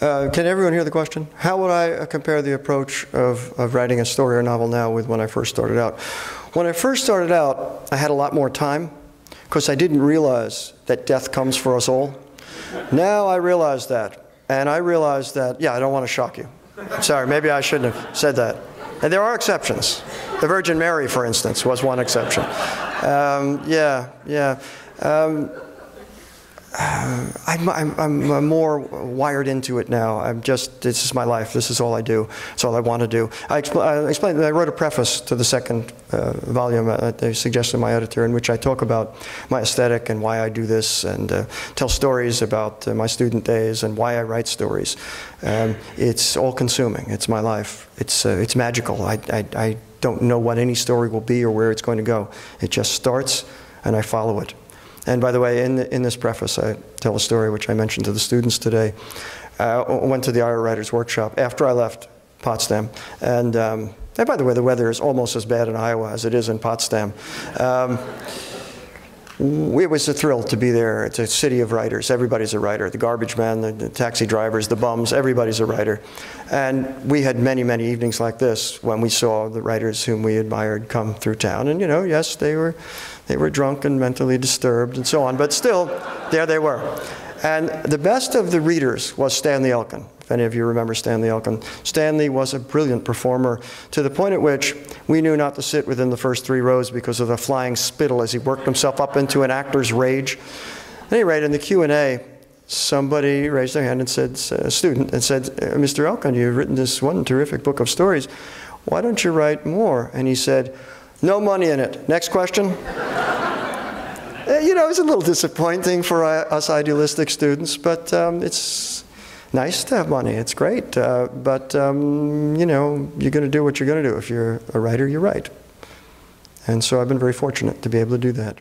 Can everyone hear the question? How would I compare the approach of writing a story or novel now with when I first started out? When I first started out, I had a lot more time because I didn't realize that death comes for us all. Now I realize that. And I realize that, yeah, I don't want to shock you. Sorry, maybe I shouldn't have said that. And there are exceptions. The Virgin Mary, for instance, was one exception. I'm more wired into it now. This is my life. This is all I do. It's all I want to do. I explained, I wrote a preface to the second volume at the suggestion of my editor, in which I talk about my aesthetic and why I do this, and tell stories about my student days and why I write stories. It's all-consuming. It's my life. It's magical. I don't know what any story will be or where it's going to go. It just starts, and I follow it. And by the way, in this preface, I tell a story which I mentioned to the students today. I went to the Iowa Writers Workshop after I left Potsdam. And by the way, the weather is almost as bad in Iowa as it is in Potsdam. It was a thrill to be there. It's a city of writers. Everybody's a writer. The garbage men, the taxi drivers, the bums, everybody's a writer. And we had many, many evenings like this when we saw the writers whom we admired come through town. And, you know, yes, they were drunk and mentally disturbed and so on, but still, there they were. And the best of the readers was Stanley Elkin. If any of you remember Stanley Elkin. Stanley was a brilliant performer, to the point at which we knew not to sit within the first 3 rows because of the flying spittle as he worked himself up into an actor's rage. At any rate, in the Q&A, somebody raised their hand and said, a student, and said, Mr. Elkin, you've written this one terrific book of stories. Why don't you write more? And he said, no money in it. Next question. You know, it's a little disappointing for us idealistic students, but it's nice to have money. It's great. But, you know, you're going to do what you're going to do. If you're a writer, you write. And so I've been very fortunate to be able to do that.